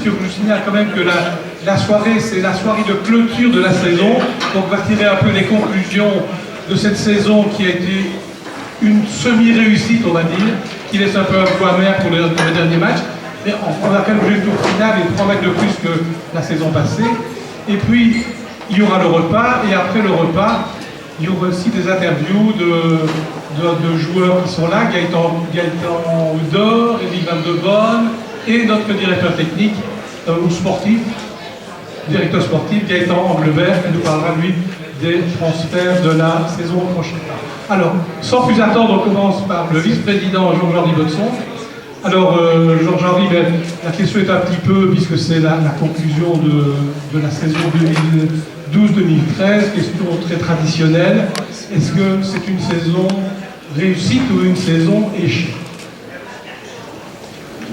puisque je vous signale quand même que la soirée, c'est la soirée de clôture de la saison. Donc on va tirer un peu les conclusions de cette saison qui a été une semi-réussite, on va dire, qui laisse un peu un goût amer pour le dernier match. Mais on a quand même joué le tour final et 3 matchs de plus que la saison passée. Et puis, il y aura le repas, et après le repas, il y aura aussi des interviews de joueurs qui sont là, Gaëtan Houdor, Élie Van de Bonne, et notre directeur technique, ou sportif, directeur sportif, Gaëtan Anglevert, qui nous parlera, lui, des transferts de la saison prochaine. Alors, sans plus attendre, on commence par le vice-président Georges-Henri Botson. Alors, Georges-Henri, la question est un petit peu, puisque c'est la conclusion de la saison 2012-2013, question très traditionnelle. Est-ce que c'est une saison réussite ou une saison échec?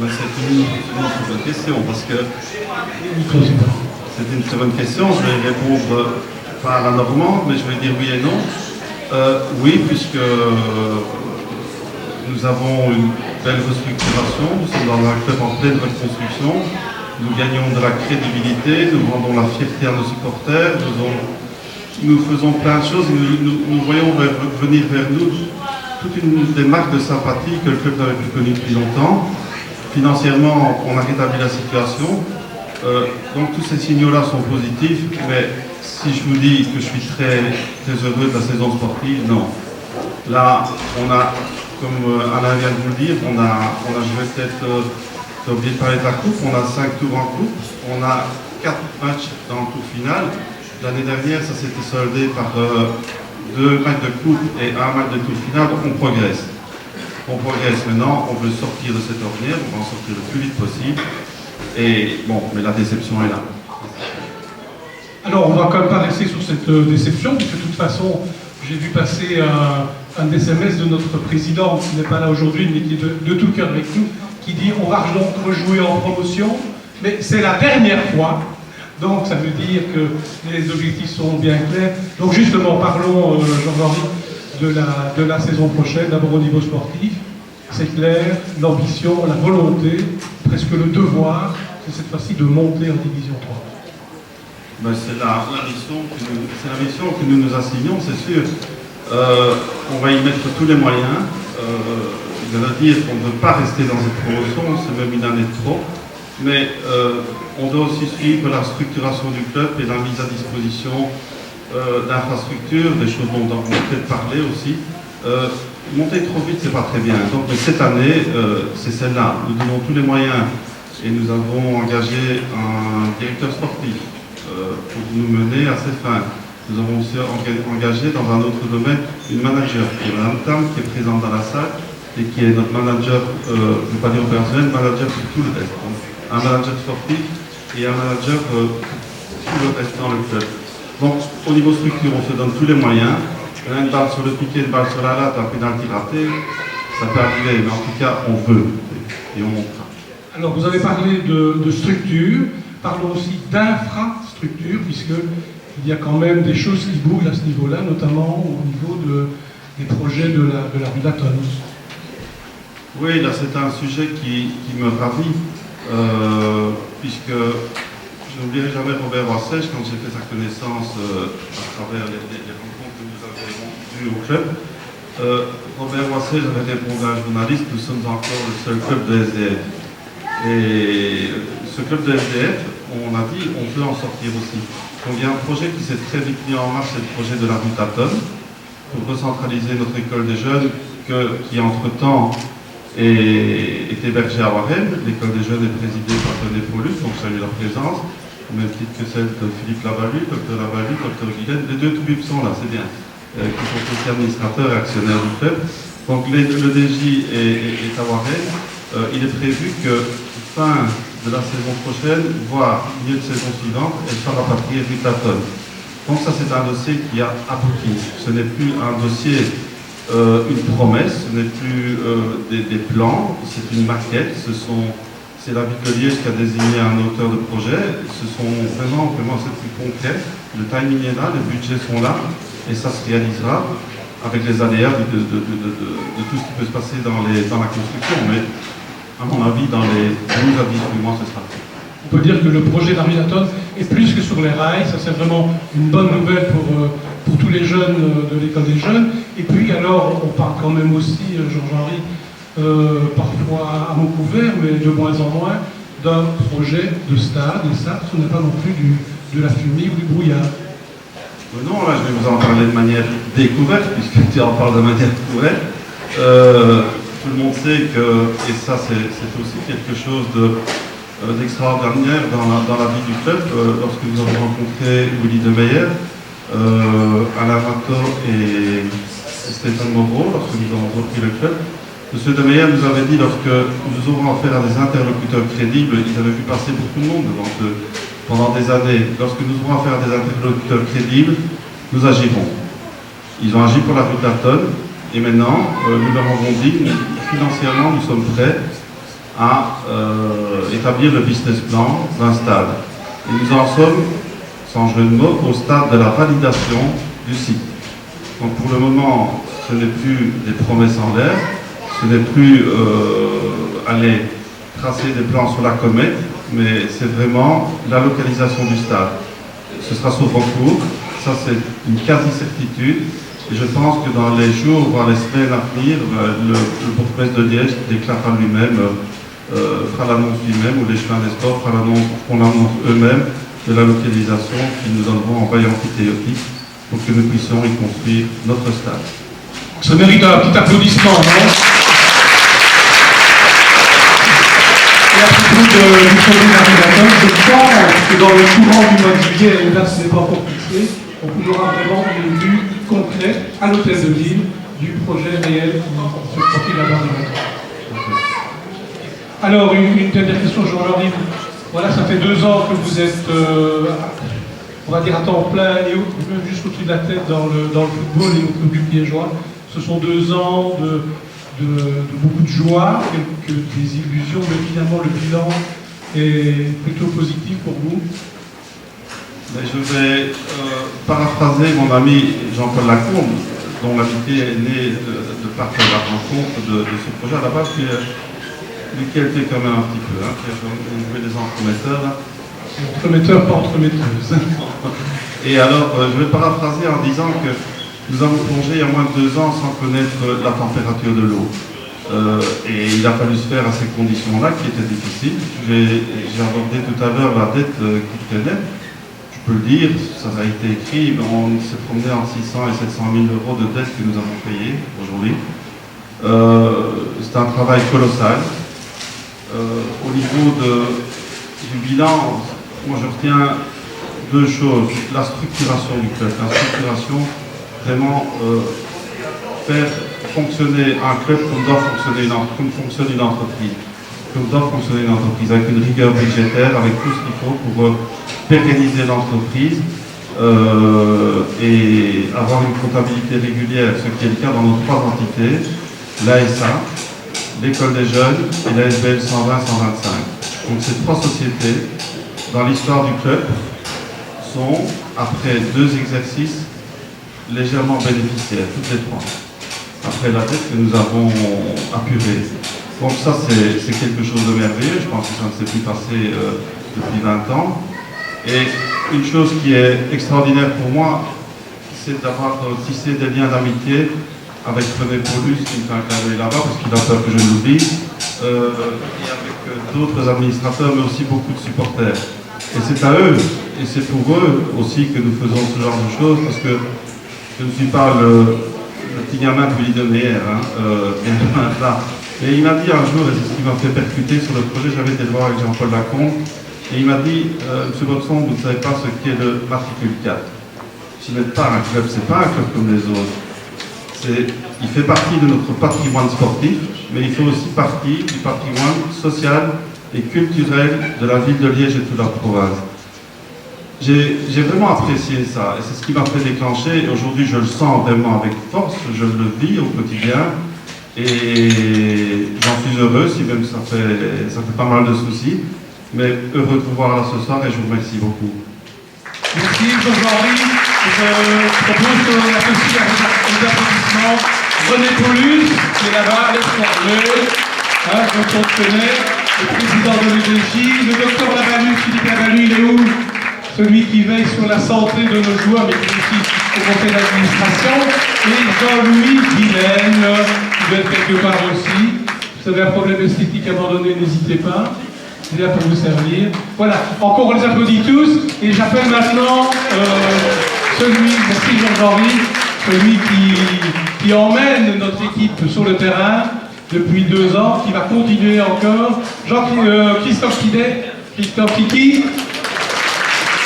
C'est une très bonne question, parce que c'est une très bonne question. Je vais répondre pas à la normande, mais je vais dire oui et non. Oui, puisque nous avons une belle restructuration, nous sommes dans un club en pleine reconstruction, nous gagnons de la crédibilité, nous rendons la fierté à nos supporters, nous faisons plein de choses, nous voyons venir vers nous toute des marques de sympathie que le club n'avait plus connues depuis longtemps. Financièrement, on a rétabli la situation, donc tous ces signaux-là sont positifs, mais si je vous dis que je suis très, très heureux de la saison sportive, non. Là, on a, comme Alain vient de vous le dire, on a joué peut-être, j'ai oublié de parler de la coupe, on a 5 tours en coupe, on a 4 matchs dans le tour final. L'année dernière, ça s'était soldé par 2 matchs de coupe et 1 match de tour final, donc on progresse. On progresse maintenant, on veut sortir de cette ornière, on va en sortir le plus vite possible. Et bon, mais la déception est là. Alors, on ne va quand même pas rester sur cette déception, puisque de toute façon, j'ai vu passer un SMS de notre président, qui n'est pas là aujourd'hui, mais qui est de tout cœur avec nous, qui dit on va donc rejouer en promotion, mais c'est la dernière fois. Donc, ça veut dire que les objectifs sont bien clairs. Donc, justement, parlons, Jean-Henri, de la saison prochaine, d'abord au niveau sportif. C'est clair, l'ambition, la volonté, presque le devoir, c'est cette fois-ci de monter en Division 3. C'est la mission que nous nous assignons, c'est sûr. On va y mettre tous les moyens. Je veux dire qu'on ne veut pas rester dans cette promotion, c'est même une année de trop. Mais on doit aussi suivre la structuration du club et la mise à disposition d'infrastructures, des choses dont on va peut-être parler aussi. Monter trop vite, c'est pas très bien. Donc, mais cette année, c'est celle-là. Nous donnons tous les moyens et nous avons engagé un directeur sportif pour nous mener à cette fin. Nous avons aussi engagé dans un autre domaine une manager, qui est Mme Tam, qui est présente dans la salle et qui est notre manager, je ne veux pas dire opérationnel, manager pour tout le reste. Donc, un manager sportif et un manager pour tout le reste dans le club. Donc, au niveau structure, on se donne tous les moyens. Une balle sur le piqué, une balle sur la latte, un pénalty raté, ça peut arriver, mais en tout cas, on veut et on montera. Alors, vous avez parlé de structure, parlons aussi d'infrastructure, puisqu'il y a quand même des choses qui bougent à ce niveau-là, notamment au niveau des projets de la rue d'Aton. Oui, là, c'est un sujet qui me ravit, puisque je n'oublierai jamais Robert Wassèche quand j'ai fait sa connaissance à travers les rencontres que nous avons eues au club. Robert Wassèche avait répondu à un journaliste, nous sommes encore le seul club de SDF. Et ce club de SDF, on a dit, on peut en sortir aussi. Donc il y a un projet qui s'est très vite mis en marche, c'est le projet de la rue Taton, pour recentraliser notre école des jeunes, qui entre-temps est hébergée à Warren. L'école des jeunes est présidée par René Paulus, donc je salue leur présence, au même titre que celle de Philippe Lavalu, Dr Lavalu, Dr Guilaine. Les deux toubibs sont là, c'est bien, qui sont aussi administrateurs et actionnaires du club. Donc le DJ est à Warren. Il est prévu que fin de la saison prochaine, voire milieu de saison suivante, elle soit rapatriée rue Taton. Donc ça, c'est un dossier qui a abouti. Ce n'est plus un dossier, une promesse, ce n'est plus des plans, c'est une maquette, c'est la ville de Liège qui a désigné un auteur de projet, ce sont vraiment c'est plus concret, le timing est là, les budgets sont là, et ça se réalisera avec les aléas de tout ce qui peut se passer dans la construction. Mais à mon avis, dans les 12 à 18 mois, ce sera fait. on peut dire que le projet d'Arminaton est plus que sur les rails. Ça, c'est vraiment une bonne nouvelle pour tous les jeunes de l'école des jeunes. Et puis, alors, on parle quand même aussi, Georges-Henri, parfois à mots couverts, mais de moins en moins, d'un projet de stade. Et ça, ce n'est pas non plus de la fumée ou du brouillard. Non, là, je vais vous en parler de manière découverte, puisque tu en parles de manière découverte. Tout le monde sait que, et ça, c'est aussi quelque chose d'extraordinaire dans la vie du club. Lorsque nous avons rencontré Willy de Meyer, Alain Rato et Stéphane Moreau, lorsque nous avons repris le club, M. de Meyer nous avait dit, lorsque nous aurons affaire à des interlocuteurs crédibles, ils avaient vu passer beaucoup de monde devant eux pendant des années. Lorsque nous aurons affaire à des interlocuteurs crédibles, nous agirons. Ils ont agi pour la rue de Darton, et maintenant, nous leur avons dit, financièrement, nous sommes prêts à établir le business plan d'un stade. Et nous en sommes, sans jeu de mots, au stade de la validation du site. Donc pour le moment, ce n'est plus des promesses en l'air, ce n'est plus aller tracer des plans sur la comète, mais c'est vraiment la localisation du stade. Ce sera sur recours, ça c'est une quasi-certitude, et je pense que dans les jours, voire les semaines à venir, le bourgmestre de Liège déclarera lui-même, fera l'annonce lui-même, ou les chemins des sports feront l'annonce eux-mêmes de la localisation qu'ils nous donneront en bail amphithéotique pour que nous puissions y construire notre stade. Ça mérite un petit applaudissement, non? Et à propos du projet d'Arminaton, je pense que dans le courant du mois de juillet, et là ce n'est pas encore fixé, on aura vraiment une vue concrète à l'hôtel de ville du projet réel qui se profile là-bas. Alors, une dernière question, Jean-Henri. Voilà, ça fait 2 ans que vous êtes, on va dire, à temps plein et même juste au-dessus de la tête dans le football et au club liégeois. Ce sont 2 ans de beaucoup de joie, quelques désillusions, mais finalement le bilan est plutôt positif pour vous. Mais je vais paraphraser mon ami Jean-Paul Lacombe, dont l'amitié est née de par la rencontre de ce projet à la base, lui qui a été quand même un petit peu, qui a joué des entremetteurs. Là. Entremetteur, pas entremetteuse. Et alors, je vais paraphraser en disant que nous avons plongé il y a moins de 2 ans sans connaître la température de l'eau. Et il a fallu se faire à ces conditions-là qui étaient difficiles. J'ai abordé tout à l'heure la dette qui traînait. Je peux le dire, ça a été écrit, on s'est promené entre 600 et 700 000 euros de dette que nous avons payées aujourd'hui. C'est un travail colossal. Au niveau du bilan, moi je retiens 2 choses. La structuration du club, la structuration, vraiment faire fonctionner un club comme fonctionne une entreprise. Comme doit fonctionner une entreprise, avec une rigueur budgétaire, avec tout ce qu'il faut pour pérenniser l'entreprise et avoir une comptabilité régulière, ce qui est le cas dans nos 3 entités, l'ASA, l'école des jeunes et la SBL 120-125. Donc ces 3 sociétés, dans l'histoire du club, sont, après 2 exercices, légèrement bénéficiaires, toutes les 3, après la dette que nous avons apurée. Donc ça, c'est quelque chose de merveilleux, je pense que ça ne s'est plus passé depuis 20 ans. Et une chose qui est extraordinaire pour moi, c'est d'avoir tissé des liens d'amitié avec René Paulus, qui me fait un clin d'œil là-bas, parce qu'il a peur que je l'oublie, et avec d'autres administrateurs, mais aussi beaucoup de supporters. Et c'est à eux, et c'est pour eux aussi que nous faisons ce genre de choses, parce que je ne suis pas le petit gamin de Willy de Meyer, bien loin de là. Et il m'a dit un jour, et c'est ce qui m'a fait percuter sur le projet, j'avais été le voir avec Jean-Paul Lacombe, et il m'a dit, Monsieur Boxon, vous ne savez pas ce qu'est le matricule 4. Ce n'est pas un club, c'est pas un club comme les autres. Il fait partie de notre patrimoine sportif, mais il fait aussi partie du patrimoine social et culturel de la ville de Liège et de toute la province. J'ai vraiment apprécié ça, et c'est ce qui m'a fait déclencher. Aujourd'hui, je le sens vraiment avec force, je le vis au quotidien, et j'en suis heureux, si même ça fait pas mal de soucis, mais heureux de vous voir là ce soir, et je vous remercie beaucoup. Merci Jean-Henri. Je propose qu'on associe aux applaudissements René Paulus, qui est là-bas, l'expert bleu, dont on connaît. le président de l'UDJ, le docteur Lavalu, Philippe Lavalu, il est où? Celui qui veille sur la santé de nos joueurs, mais qui est aussi au conseil d'administration, et Jean-Louis Guilaine, qui doit être quelque part aussi. Vous avez un problème esthétique à un moment donné, n'hésitez pas. Il est là pour vous servir. Voilà, encore on les applaudit tous, et j'appelle maintenant merci Jean-Henri, celui qui emmène notre équipe sur le terrain depuis 2 ans, qui va continuer encore. Christophe Quidet, Christophe Kiki,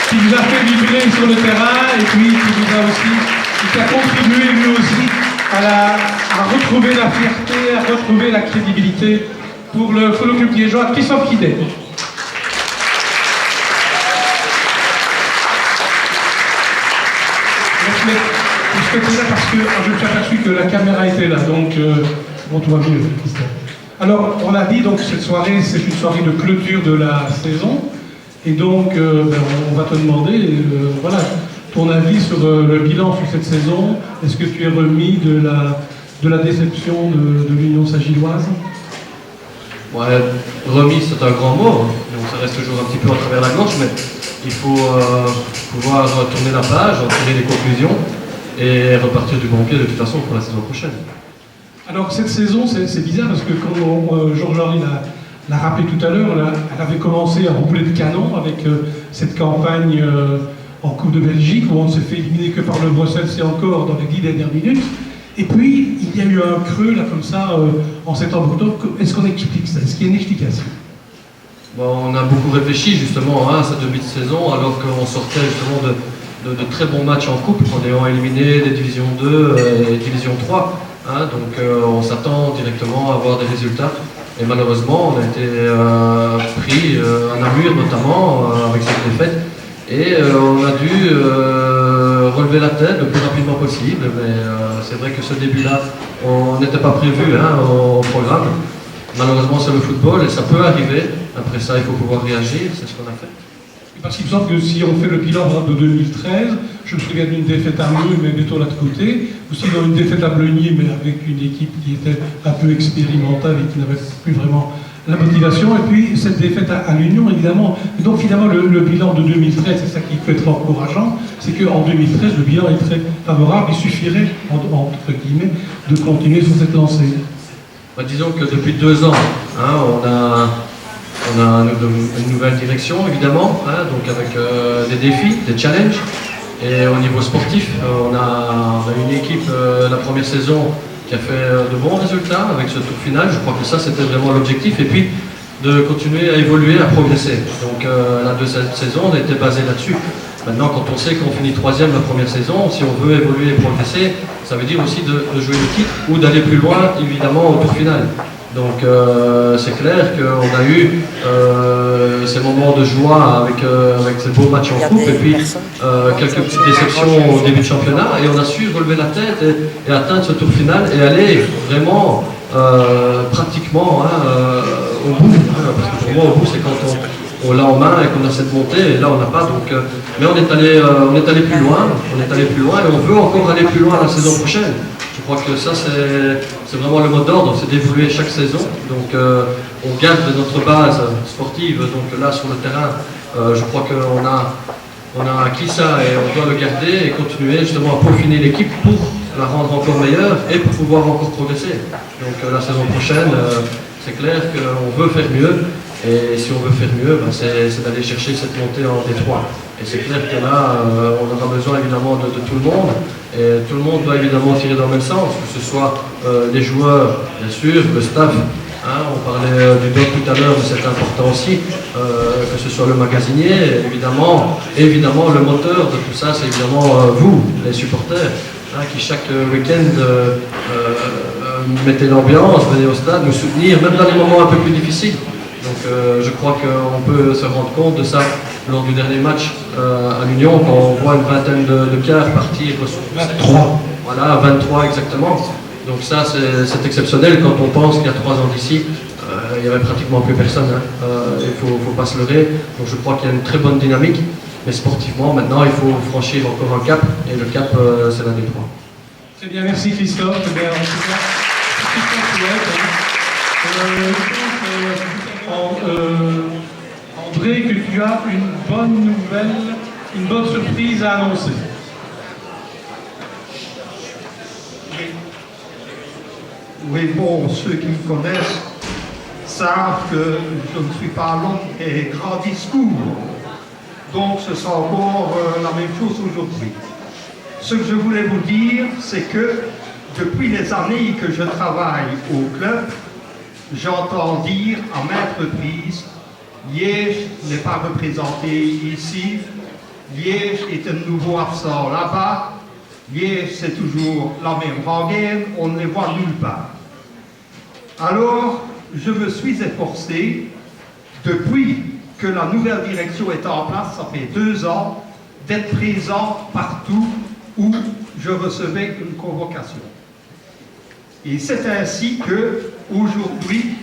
qui vous a fait vibrer sur le terrain, et puis qui a contribué lui aussi à retrouver la fierté, à retrouver la crédibilité pour le Polo Club liégeois. Christophe Quidet. Je suis là parce que je me suis aperçu que la caméra était là, donc bon, tout va mieux, Christophe. Alors, on a dit donc cette soirée, c'est une soirée de clôture de la saison, et donc on va te demander, voilà, ton avis sur le bilan sur cette saison. Est-ce que tu es remis de la déception de l'Union Saint-Gilloise? Ouais, remis, c'est un grand mot, hein. Donc ça reste toujours un petit peu à travers la gorge, mais il faut pouvoir tourner la page, en tirer les conclusions et repartir du bon pied de toute façon pour la saison prochaine. Alors cette saison, c'est bizarre parce que comme Georges-Henri l'a rappelé tout à l'heure, elle avait commencé à rouler de canon avec cette campagne en Coupe de Belgique où on ne s'est fait éliminer que par le Bruxelles, c'est encore dans les 10 dernières minutes. Et puis, il y a eu un creux, là, comme ça, en septembre-octobre. Est-ce qu'on explique ça? Est-ce qu'il y a une explication? Bon, on a beaucoup réfléchi justement à cette début de saison, alors qu'on sortait justement de très bons matchs en coupe, en ayant éliminé les divisions 2 et division 3. Hein, donc on s'attend directement à avoir des résultats. Et malheureusement, on a été pris à Namur notamment avec cette défaite. Et on a dû relever la tête le plus rapidement possible, mais c'est vrai que ce début-là, on n'était pas prévu au programme. Malheureusement, c'est le football et ça peut arriver. Après ça, il faut pouvoir réagir, c'est ce qu'on a fait. Parce qu'il me semble que si on fait le bilan de 2013, je me souviens d'une défaite à Meaux, mais plutôt là de côté, aussi dans une défaite à Bleugnier, mais avec une équipe qui était un peu expérimentale et qui n'avait plus vraiment la motivation, et puis cette défaite à l'Union, évidemment. Et donc finalement, le bilan de 2013, c'est ça qui peut être encourageant, c'est qu'en 2013, le bilan est très favorable, il suffirait, entre guillemets, de continuer sur cette lancée. Bah, disons que depuis 2 ans, on a une nouvelle direction, évidemment, donc avec des défis, des challenges. Et au niveau sportif, on a une équipe, la première saison, qui a fait de bons résultats avec ce tour final. Je crois que ça, c'était vraiment l'objectif. Et puis, de continuer à évoluer, à progresser. Donc, la deuxième saison, on a été basé là-dessus. Maintenant, quand on sait qu'on finit 3e la première saison, si on veut évoluer et progresser, ça veut dire aussi de jouer le titre ou d'aller plus loin, évidemment, au tour final. Donc c'est clair qu'on a eu ces moments de joie avec ces beaux matchs en coupe et puis quelques petites déceptions au début de championnat, et on a su relever la tête et atteindre ce tour final et aller vraiment pratiquement au bout. Parce que pour moi, au bout, c'est quand on l'a en main et qu'on a cette montée, et là on n'a pas. Donc, mais on est allé plus loin, et on veut encore aller plus loin la saison prochaine. Je crois que ça, c'est vraiment le mot d'ordre, c'est d'évoluer chaque saison. Donc on garde notre base sportive, donc là sur le terrain, je crois qu'on a acquis ça et on doit le garder et continuer justement à peaufiner l'équipe pour la rendre encore meilleure et pour pouvoir encore progresser. Donc la saison prochaine, c'est clair qu'on veut faire mieux. Et si on veut faire mieux, c'est d'aller chercher cette montée en D3. Et c'est clair que là, on aura besoin évidemment de tout le monde. Et tout le monde doit évidemment tirer dans le même sens, que ce soit les joueurs, bien sûr, le staff. On parlait du doc tout à l'heure, mais c'est important aussi, que ce soit le magasinier, évidemment le moteur de tout ça, c'est évidemment vous, les supporters, qui chaque week-end mettez l'ambiance, venez au stade, nous soutenir, même dans les moments un peu plus difficiles. Donc je crois qu'on peut se rendre compte de ça lors du dernier match à l'Union, quand on voit une vingtaine de cars partir sur 23. Voilà, 23 exactement. Donc ça, c'est exceptionnel quand on pense qu'il y a 3 ans d'ici, il n'y avait pratiquement plus personne. Il ne faut pas se leurrer. Donc je crois qu'il y a une très bonne dynamique. Mais sportivement, maintenant, il faut franchir encore un cap. Et le cap, c'est la D3. Très bien, merci Christophe. Eh bien, en tout cas, André, que tu as une bonne nouvelle, une bonne surprise à annoncer. Oui, bon, ceux qui me connaissent savent que je ne suis pas l'homme des grands discours. Donc ce sera encore la même chose aujourd'hui. Ce que je voulais vous dire, c'est que depuis les années que je travaille au club, j'entends dire à maintes reprises, Liège n'est pas représenté ici, Liège est un nouveau absent là-bas, Liège c'est toujours la même rengaine, on ne les voit nulle part. Alors, je me suis efforcé, depuis que la nouvelle direction est en place, ça fait 2 ans, d'être présent partout où je recevais une convocation. Et c'est ainsi que, aujourd'hui,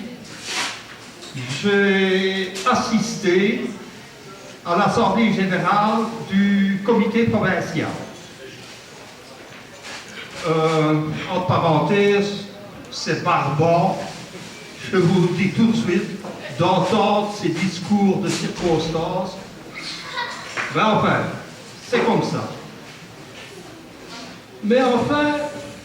j'ai assisté à l'Assemblée générale du comité provincial. Entre parenthèses, c'est barbare, je vous le dis tout de suite, d'entendre ces discours de circonstances. Ben enfin, c'est comme ça. Mais enfin,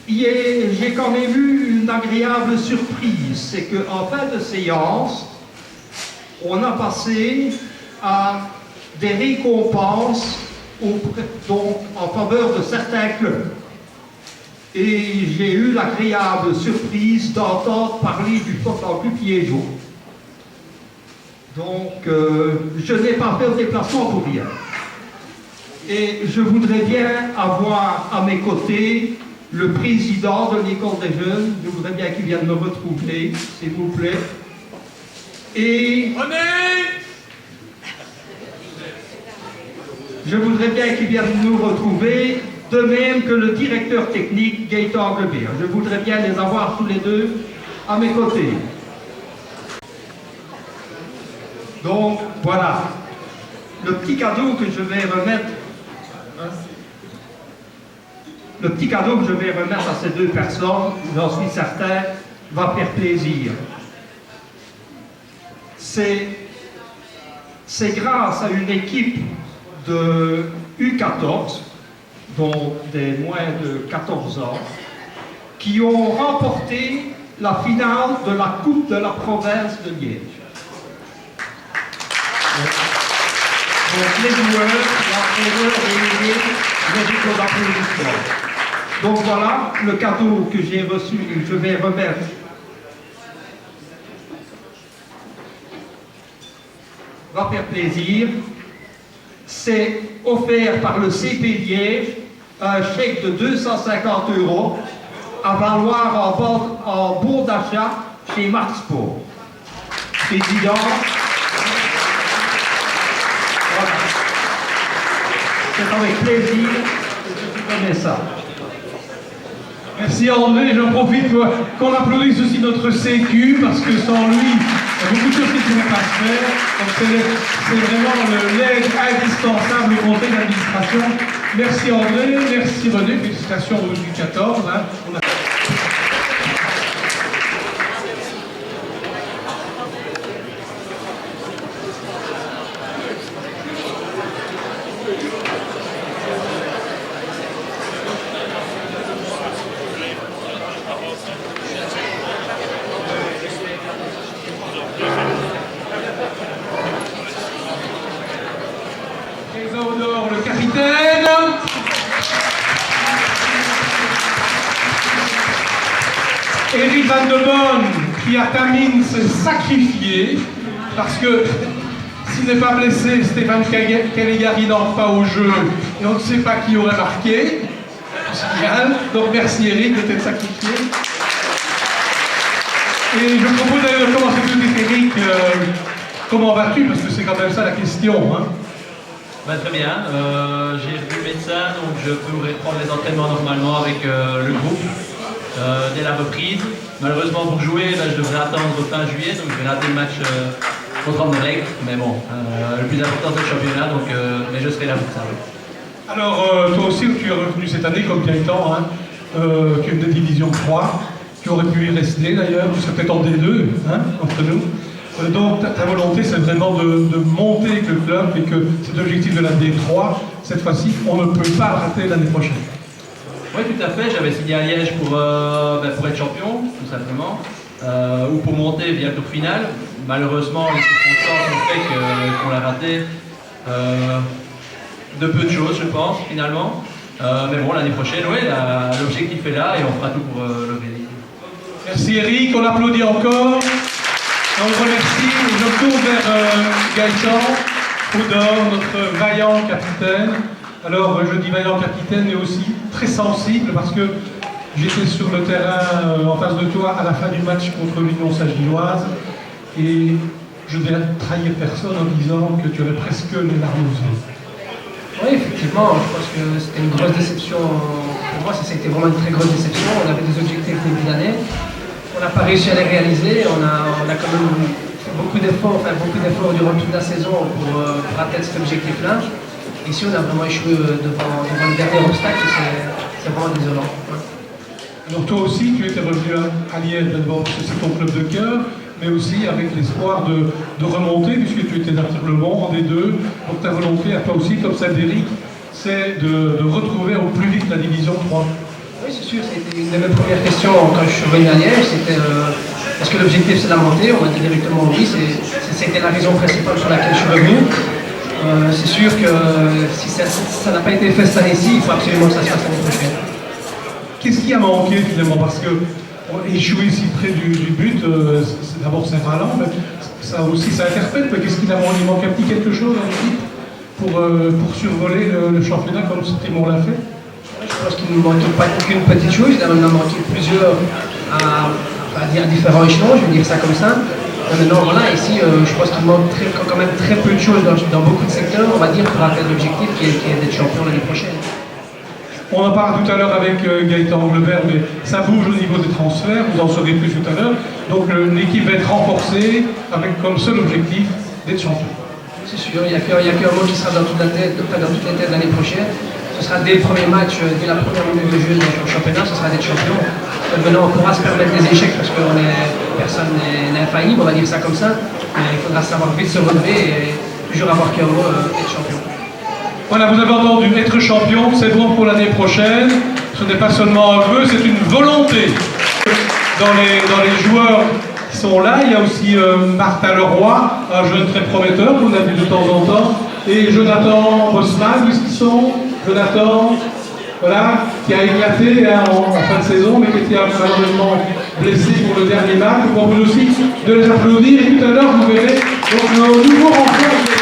j'ai quand même eu une agréable surprise. C'est qu'en fin de séance, on a passé à des récompenses donc, en faveur de certains clubs. Et j'ai eu l'agréable surprise d'entendre parler du football club liégeois. Donc, je n'ai pas fait le déplacement pour rien. Et je voudrais bien avoir à mes côtés le président de l'école des jeunes. Je voudrais bien qu'il vienne me retrouver, s'il vous plaît. Et je voudrais bien qu'il vienne nous retrouver, de même que le directeur technique Gaëtan Glebert. Je voudrais bien les avoir tous les deux à mes côtés. Donc, voilà. Le petit cadeau que je vais remettre, à ces 2 personnes, j'en suis certain, va faire plaisir. C'est grâce à une équipe de U14, dont des moins de 14 ans, qui ont remporté la finale de la Coupe de la province de Liège. Donc les joueurs, l'entraîneur et les méritent d'applaudissements. Donc voilà le cadeau que j'ai reçu et que je vais remettre. Va faire plaisir. C'est offert par le CP Liège, un chèque de 250 € à valoir en bon d'achat chez Marsport. Président, voilà. C'est avec plaisir que je vous remets ça. Merci André, j'en profite qu'on applaudisse aussi notre CQ, parce que sans lui, il y a beaucoup de choses qui ne pourraient pas se faire. Donc c'est vraiment l'aide indispensable au conseil d'administration. Merci André, merci René, félicitations au du 14. Hein. Théodore, le capitaine. Eric Van de Bonne, qui à Tamine s'est sacrifié, parce que s'il n'est pas blessé, Stéphane Caligari n'entre pas au jeu, et on ne sait pas qui aurait marqué. Donc merci Eric de t'être sacrifié. Et je propose d'ailleurs de commencer tout de suite, Eric. Comment vas-tu? Parce que c'est quand même ça la question. Hein. Bah, très bien, j'ai vu le médecin, donc je pourrai reprendre les entraînements normalement avec le groupe dès la reprise. Malheureusement pour jouer, là, je devrais attendre fin juillet, donc je vais rater le match contre Anderlecht. Mais bon, le plus important c'est le championnat, donc, mais je serai là pour ça. Oui. Alors, toi aussi, tu es revenu cette année comme Gaëtan, hein, tu es de division 3, tu aurais pu y rester d'ailleurs, tu serais peut-être en D2, hein, entre nous. Donc ta volonté, c'est vraiment de monter avec le club et que cet objectif de la D3, cette fois-ci, on ne peut pas le rater l'année prochaine. Oui, tout à fait. J'avais signé à Liège pour être champion, tout simplement, ou pour monter via le tour final. Malheureusement, les circonstances ont fait qu'on l'a raté de peu de choses, je pense, finalement. Mais bon, l'année prochaine, oui, l'objectif est là et on fera tout pour le gagner. Merci Eric, on l'applaudit encore. On le remercie. Je me tourne vers Gaëtan Houdor, notre vaillant capitaine. Alors, je dis vaillant capitaine, mais aussi très sensible parce que j'étais sur le terrain en face de toi à la fin du match contre l'Union Saint-Gilloise et je ne vais trahir personne en disant que tu avais presque les larmes aux yeux. Oui, effectivement, je pense que c'était une grosse déception. Pour moi, c'était vraiment une très grosse déception. On avait des objectifs début d'année. On n'a pas réussi à les réaliser. On a quand même fait beaucoup d'efforts durant toute la saison pour atteindre cet objectif-là. Ici, on a vraiment échoué devant le dernier obstacle. C'est vraiment désolant. Ouais. Alors toi aussi, tu étais revenu à Liège, d'abord parce que c'est ton club de cœur, mais aussi avec l'espoir de remonter, puisque tu étais naturellement en D2. Donc ta volonté, à toi aussi, comme celle d'Éric, c'est de retrouver au plus vite la division 3. Oui, c'est sûr, c'était une de mes premières questions quand je suis revenu à Liège. C'était est-ce que l'objectif c'est la montée? On m'a dit directement oui, c'était la raison principale sur laquelle je suis revenu. C'est sûr que si ça n'a pas été fait cette année-ci, il faut absolument que ça se fasse l'année prochaine. Qu'est-ce qui a manqué finalement? Parce que échouer si près du but, d'abord c'est ralent, mais ça aussi ça interpelle. Qu'est-ce qu'il a manqué? Il manque un petit quelque chose à l'équipe pour survoler le championnat comme Simon l'a fait? Je pense qu'il ne manquait pas qu'une petite chose, il en a manqué plusieurs à différents échelons, je vais dire ça comme ça. Maintenant, voilà, ici, je pense qu'il manque quand même très peu de choses dans beaucoup de secteurs, on va dire, pour atteindre l'objectif qui est d'être champion l'année prochaine. On en parle tout à l'heure avec Gaëtan Anglebert, mais ça bouge au niveau des transferts, vous en saurez plus tout à l'heure. Donc l'équipe va être renforcée avec comme seul objectif d'être champion. C'est sûr, il n'y a qu'un mot qui sera dans toutes les têtes de l'année prochaine. Ce sera dès le premier match, dès la première minute de jeu dans le championnat, ce sera d'être champion. Maintenant, on pourra se permettre des échecs parce que personne n'est infaillible, on va dire ça comme ça. Mais il faudra savoir vite se relever et toujours avoir qu'un mot, être champion. Voilà, vous avez entendu, être champion, c'est bon pour l'année prochaine. Ce n'est pas seulement un vœu, c'est une volonté. Dans les joueurs qui sont là, il y a aussi Martin Leroy, un jeune très prometteur qu'on a vu de temps en temps, et Jonathan Bosman, où est-ce qu'ils sont? Jonathan, voilà, qui a éclaté en fin de saison, mais qui était malheureusement blessé pour le dernier match. Je vous propose aussi de les applaudir, et tout à l'heure, vous verrez donc, nos nouveaux renforts qui est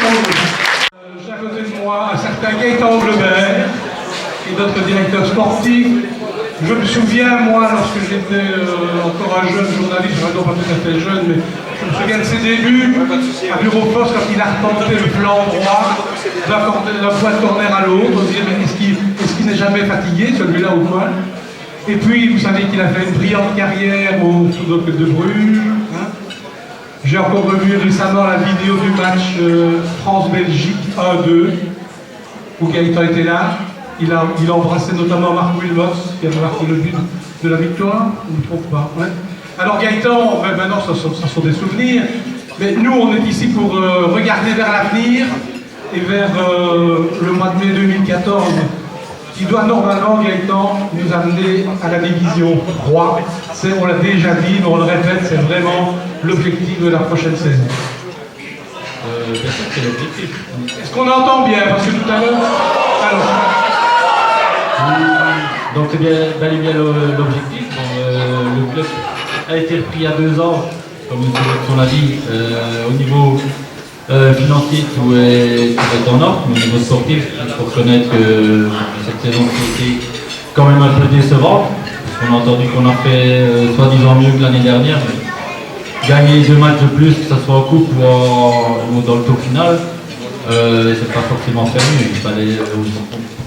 j'ai à côté de moi un certain Gaëtan Anglebert, qui est notre directeur sportif. Je me souviens, moi, lorsque j'étais encore un jeune journaliste, non pas tout à fait jeune, mais je me souviens de ses débuts à Bureau Poste quand il a retenté le flanc droit d'un point de corner à l'autre. On se disait, mais est-ce qu'il n'est jamais fatigué, celui-là ou quoi? Et puis, vous savez qu'il a fait une brillante carrière au Football Club de Bruges. Hein. J'ai encore revu récemment la vidéo du match France-Belgique 1-2, où Gaëtan était là. Il a embrassé notamment Marc Wilmots, qui avait marqué le but de la victoire, on ne trouve pas. Ouais. Alors Gaëtan, maintenant ça sont des souvenirs, mais nous on est ici pour regarder vers l'avenir et vers le mois de mai 2014, qui doit normalement, Gaëtan, nous amener à la division 3. On l'a déjà dit, mais on le répète, c'est vraiment l'objectif de la prochaine saison. Bien sûr, c'est l'objectif. Est-ce qu'on entend bien? Parce que tout à l'heure... Donc c'est bel et bien l'objectif. Le club a été repris il y a 2 ans, comme on l'a dit, au niveau financier tout est en ordre, mais au niveau sportif, il faut reconnaître que cette saison a été quand même un peu décevante, parce qu'on a entendu qu'on a fait soi-disant mieux que l'année dernière, mais gagner 2 matchs de plus, que ce soit en coupe ou dans le tour final, c'est pas forcément faire mieux. Il fallait,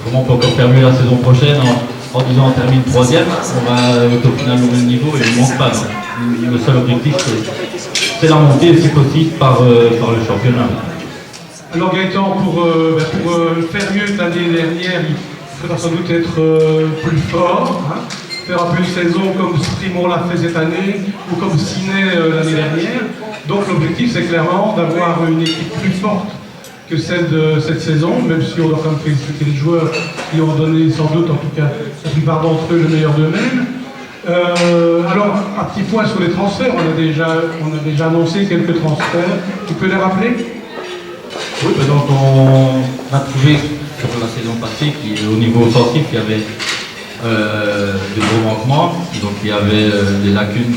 comment on peut encore faire mieux la saison prochaine en disant on termine 3e, on va au tour final au même niveau et on ne manque pas. Le seul objectif c'est la montée si possible par le championnat. Alors Gaëtan, pour faire mieux que l'année dernière, il faudra sans doute être plus fort, hein, faire un peu une saison comme Strimon l'a fait cette année ou comme Ciné l'année dernière. Donc l'objectif c'est clairement d'avoir une équipe plus forte que celle de cette saison, même si on doit quand même féliciter les joueurs qui ont donné sans doute, en tout cas la plupart d'entre eux, le meilleur d'eux-mêmes. Alors, un petit point sur les transferts, on a déjà annoncé quelques transferts. Tu peux les rappeler? Oui, donc on a trouvé sur la saison passée qu'au niveau offensif, il y avait de gros manquements, donc il y avait des lacunes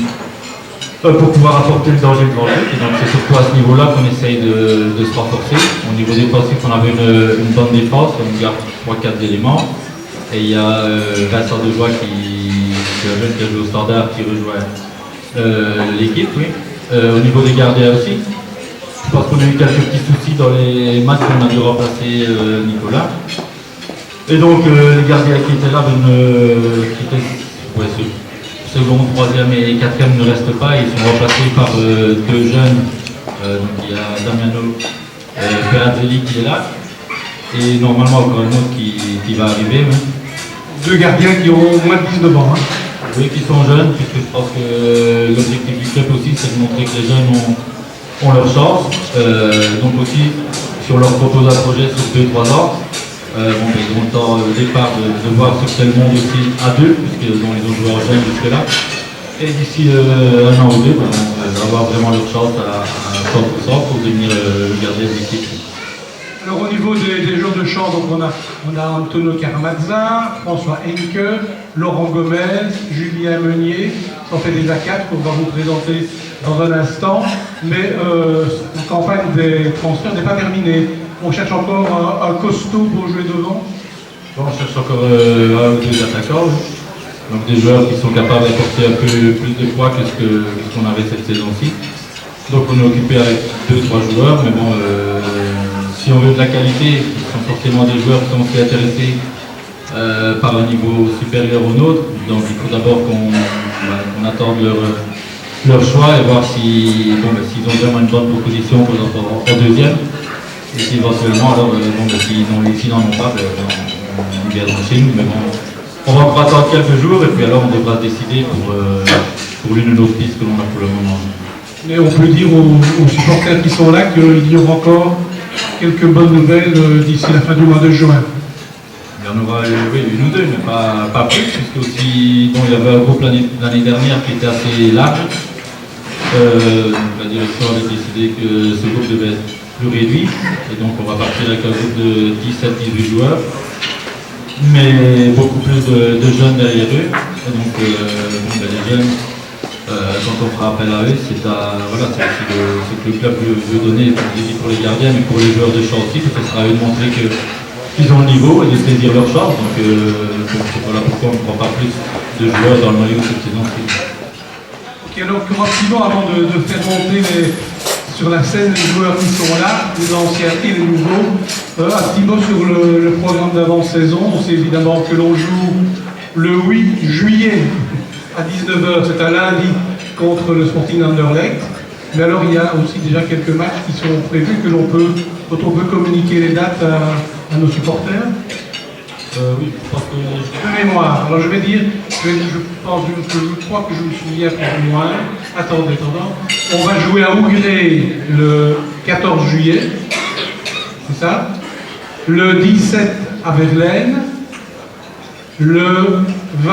pour pouvoir apporter le danger devant lui. Et donc c'est surtout à ce niveau-là qu'on essaye de se renforcer. Au niveau défensif, on avait une bonne défense, on garde 3-4 éléments. Et il y a Vincent Dejoie qui est un jeune qui a joué au Standard qui rejoint l'équipe. Oui. Au niveau des gardiens aussi, je pense qu'on a eu quelques petits soucis dans les matchs où on a dû remplacer Nicolas. Et donc les gardiens qui étaient là, qui étaient second, troisième et quatrième ne restent pas. Ils sont remplacés par deux jeunes. Donc il y a Damiano Ferrageli qui est là. Et normalement encore un autre qui va arriver. Oui. Deux gardiens qui ont moins de 19 ans. Hein. Oui, qui sont jeunes, puisque je pense que l'objectif du club aussi, c'est de montrer que les jeunes ont leur chance. Donc aussi, si on leur propose un projet sur 2-3 ans, ils ont le temps au départ de voir sur quel monde aussi à deux, puisqu'ils ont joué en jeune jusque-là. Et d'ici un an ou deux, on va avoir vraiment leur chance à 100% pour devenir gardien de l'équipe. Alors au niveau des joueurs de champ, donc on a Antonio Caramazza, François Henke, Laurent Gomez, Julien Meunier, ça en fait déjà 4 qu'on va vous présenter dans un instant, mais la campagne des transferts n'est pas terminée. On cherche encore un costaud pour jouer devant. Bon, on cherche encore un ou deux attaquants, donc des joueurs qui sont capables d'apporter un peu plus de poids que ce qu'on avait cette saison-ci. Donc on est occupé avec 2-3 joueurs, mais bon, si on veut de la qualité, ce sont forcément des joueurs qui sont aussi intéressés par un niveau supérieur au nôtre. Donc il faut d'abord qu'on attende leur choix et voir s'ils ont vraiment une bonne proposition pour leur deuxième. Et si éventuellement, alors, s'ils n'en ont pas, on libère dans le film. Mais bon, on va encore attendre quelques jours et puis alors on devra décider pour l'une ou l'autre piste que l'on a pour le moment. Mais on peut dire aux supporters qui sont là qu'il y aura encore quelques bonnes nouvelles d'ici la fin du mois de juin. Il y en aura une ou deux, mais pas plus, puisque aussi, il y avait un groupe l'année dernière qui était assez large. La direction avait décidé que ce groupe devait être plus réduit, et donc on va partir avec un groupe de 17-18 joueurs, mais beaucoup plus de jeunes derrière eux. Et donc les jeunes, quand on fera appel à eux, c'est aussi ce que le club veut donner pour les gardiens, mais pour les joueurs de champ aussi, ce sera à eux de montrer qu'ils ont le niveau et de saisir leur chance. Donc voilà pourquoi on ne prend pas plus de joueurs dans le maillot cette saison-ci. Ok, alors rapidement, avant de faire monter sur la scène les joueurs qui sont là, les anciens et les nouveaux, un petit mot sur le programme d'avant-saison. On sait évidemment que l'on joue le 8 juillet à 19h, c'est un lundi, contre le Sporting Anderlecht. Mais alors il y a aussi déjà quelques matchs qui sont prévus dont on peut communiquer les dates à nos supporters. Oui, je pense que... De mémoire, alors je vais dire, je crois que je me souviens plus ou moins. Attendez. On va jouer à Ougré le 14 juillet, c'est ça. Le 17 à Verlaine, le 20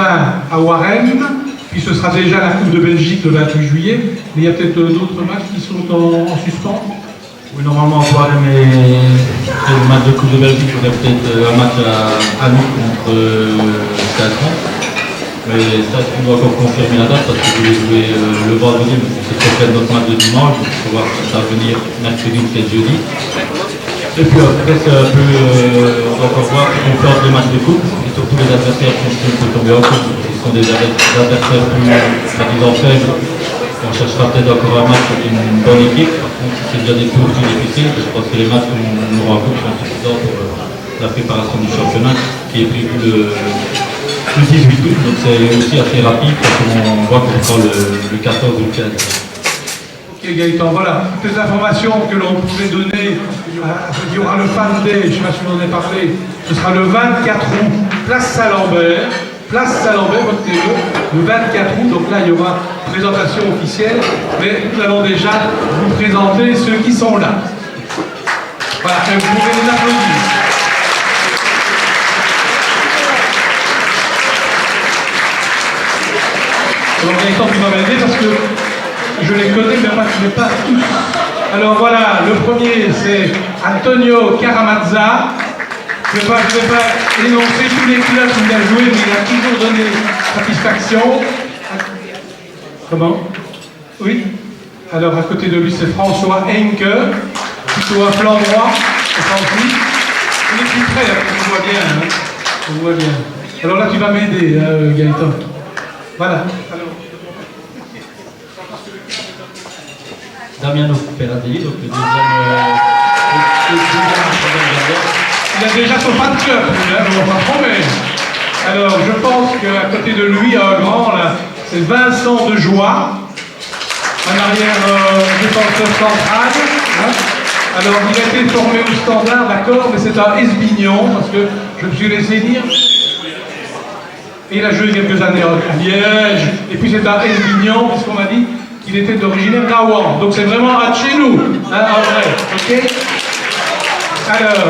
à Waremme, puis ce sera déjà la Coupe de Belgique le 28 juillet, mais il y a peut-être d'autres matchs qui sont en suspens. Oui, normalement, on pourra mais le match de Coupe de Belgique, il y aurait peut-être un match à nous contre Castres. Mais ça, on doit encore confirmer la date parce que je voulais jouer le vendredi, mais c'est peut-être notre match de dimanche, donc il faut voir si ça va venir mercredi ou peut-être jeudi. Et puis après, c'est un peu, on va encore voir conférence des matchs de coupe, et surtout les adversaires qui peuvent tomber en coupe, ce sont des adversaires plus, disons, faibles. On cherchera peut-être encore un match avec une bonne équipe. Par contre, c'est déjà des tours plus difficiles. Je pense que les matchs qu'on aura en coupe sont suffisants pour la préparation du championnat qui est prévu le 18 août. Donc c'est aussi assez rapide parce qu'on voit qu'on prend le 14 ou le 15. Ok Gaëtan, voilà, toutes les informations que l'on pouvait donner. Il y aura le Fan Day, je ne sais pas si vous en avez parlé. Ce sera le 24 août, place Saint-Lambert, place Saint-Lambert, votre TV, le 24 août. Donc là, il y aura présentation officielle, mais nous allons déjà vous présenter ceux qui sont là. Voilà, et vous pouvez les applaudir. Alors Gaëtan, tu vas m'aider parce que je les connais, mais pas tous. Alors voilà, le premier c'est Antonio Caramazza. Je ne vais pas énoncer tous les clubs où il a joué, mais il a toujours donné satisfaction. Comment? Oui. Alors à côté de lui c'est François Henke, plutôt un flanc droit, offensif. On est plus près, là, on voit bien. Hein. On voit bien. Alors là tu vas m'aider, Gaëtan. Voilà. Alors, Damiano Peratelli, donc le deuxième gardien. il a déjà son fan club, hein, on va pas promettre. Alors, je pense qu'à côté de lui, un grand, là, c'est Vincent de Joie, un arrière défenseur central. Hein. Alors, il a été formé au Standard, d'accord, mais c'est un Esbignon, parce que je me suis laissé dire. Et il a joué quelques années à Liège, et puis c'est un Esbignon, puisqu'on m'a dit qu'il était d'origine d'Awan. Donc c'est vraiment un de chez nous, hein, en vrai, ok? Alors,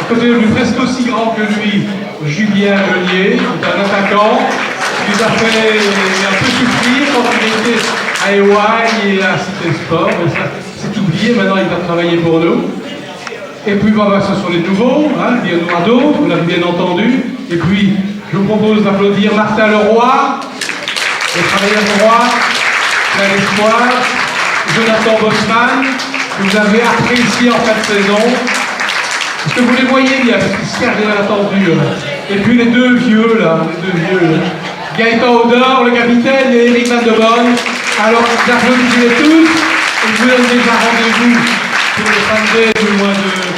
à côté de lui, presque aussi grand que lui, Julien Meunier, c'est un attaquant, qui nous a fait un peu souffrir quand il était à EY et à Cité Sport, mais ça c'est oublié, maintenant il va travailler pour nous. Et puis bah, ce sont les nouveaux, hein, il y en aura d'autres, vous l'avez bien entendu. Et puis, je vous propose d'applaudir Martin Leroy, le travailleur droit, plein d'espoir, Jonathan Bosman, que vous avez apprécié en fin de saison. Est-ce que vous les voyez bien, parce qu'ils se cachent bien attendu. Et puis les deux vieux, là, Gaëtan Odor, le capitaine, et Eric Van de Bonne. Alors, applaudissez-les tous, et je vous donne déjà rendez-vous pour le samedi du mois de...